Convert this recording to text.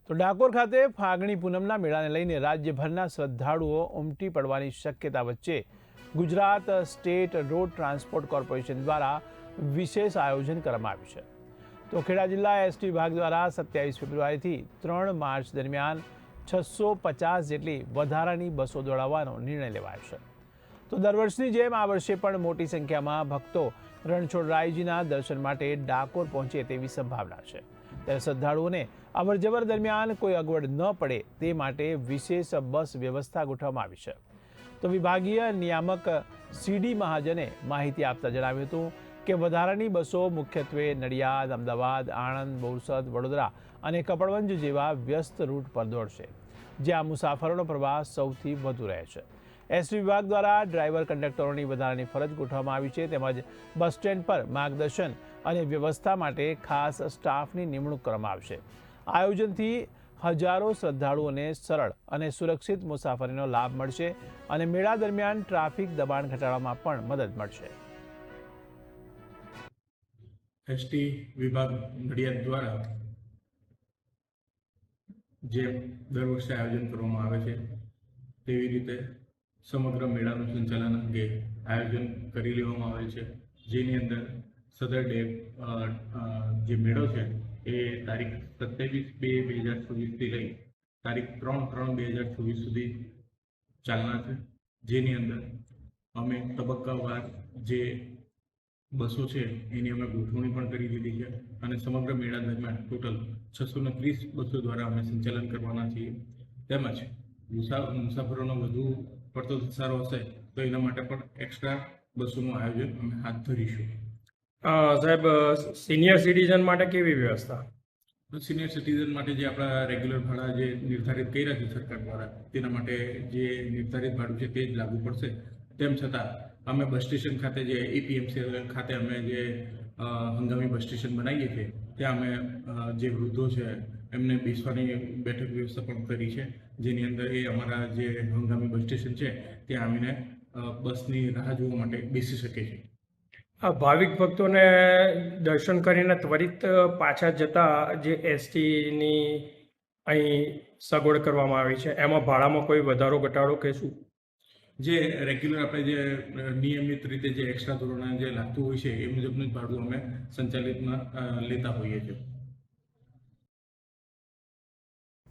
તો ડાકોર ખાતે ફાગણી પૂનમના મેળાને લઈને રાજ્યભરના શ્રદ્ધાળુઓ ઉમટી પડવાની શક્યતા વચ્ચે Gujarat state road transport corporation દ્વારા વિશેષ આયોજન કરવામાં આવ્યું છે। તો ખેડા જિલ્લા એસટી વિભાગ દ્વારા 27 ફેબ્રુઆરીથી 3 માર્ચ દરમિયાન 650 જેટલી વધારાની બસો દોડાવવાનો નિર્ણય લેવાયો છે। તો દર વર્ષની જેમ આ વર્ષે પણ મોટી સંખ્યામાં ભક્તો રણછોડરાયજીના દર્શન માટે ડાકોર પહોંચે તેવી સંભાવના છે। ત્યારે શ્રદ્ધાળુઓને અવરજવર દરમિયાન કોઈ અગવડ ન પડે તે માટે વિશેષ બસ વ્યવસ્થા ગોઠવવામાં આવી છે। તો વિભાગીય નિયામક સીડી મહાજને માહિતી આપતા જણાવ્યું હતું કે વધારાની બસો મુખ્યત્વે નડિયાદ, અમદાવાદ, આણંદ, બોરસદ, વડોદરા અને કપડવંજ જેવા વ્યસ્ત રૂટ પર દોડશે, જ્યાં મુસાફરોનો પ્રવાહ સૌથી વધુ રહે છે। એસટી વિભાગ દ્વારા ડ્રાઈવર કંડક્ટરોની વધારાની ફરજ ગોઠવવામાં આવી છે, તેમજ બસ સ્ટેન્ડ પર માર્ગદર્શન અને વ્યવસ્થા માટે ખાસ સ્ટાફની નિમણૂક કરવામાં આવશે। આયોજનથી હજારો શ્રદ્ધાળુઓને સરળ અને સુરક્ષિત મુસાફરીનો લાભ મળશે અને મેળા દરમિયાન ટ્રાફિક દબાણ ઘટાડવામાં પણ મદદ મળશે। એસટી વિભાગ નડિયાદ દ્વારા જે દર વર્ષે આયોજન કરવામાં આવે છે તેવી રીતે સમગ્ર મેળાનું સંચાલન અંગે આયોજન કરી લેવામાં આવે છે, જેની અંદર સદર ડે જે મેળો છે એ તારીખ 27/2/2024થી લઈ તારીખ 3/3/2024 સુધી ચાલનાર છે, જેની અંદર અમે તબક્કાવાર જે બસો છે એની અમે ગોઠવણી પણ કરી દીધી છે અને સમગ્ર મેળા દરમિયાન ટોટલ 630 બસો દ્વારા અમે સંચાલન કરવાના છીએ। તેમજ મુસાફરોનો વધુ પડતો ધસારો હશે તો એના માટે પણ એક્સ્ટ્રા બસોનું આયોજન અમે હાથ ધરીશું। સાહેબ, સિનિયર સિટીઝન માટે કેવી વ્યવસ્થા? સિનિયર સિટીઝન માટે જે આપણા રેગ્યુલર ભાડા જે નિર્ધારિત કર્યા છે સરકાર દ્વારા, તેના માટે જે નિર્ધારિત ભાડું છે તે જ લાગુ પડશે। તેમ છતાં અમે બસ સ્ટેશન ખાતે જે એપીએમસી ખાતે અમે જે હંગામી બસ સ્ટેશન બનાવીએ છીએ ત્યાં અમે જે વૃદ્ધો છે એમને બેસવાની બેઠક વ્યવસ્થા પણ કરી છે, જેની અંદર એ અમારા જે હંગામી બસ સ્ટેશન છે ત્યાં આવીને બસની રાહ જોવા માટે બેસી શકે છે। ભાવિક ભક્તોને દર્શન કરીને ત્વરિત પાછા જતા જે એસટીની અહીં સગવડ કરવામાં આવી છે, એમાં ભાડામાં કોઈ વધારો ઘટાડો કે શું? જે રેગ્યુલર આપણે જે નિયમિત રીતે જે એક્સ્ટ્રા ધોરણે જે લાગતું હોય છે એ મુજબનું જ ભાડું અમે સંચાલિતમાં લેતા હોઈએ છીએ।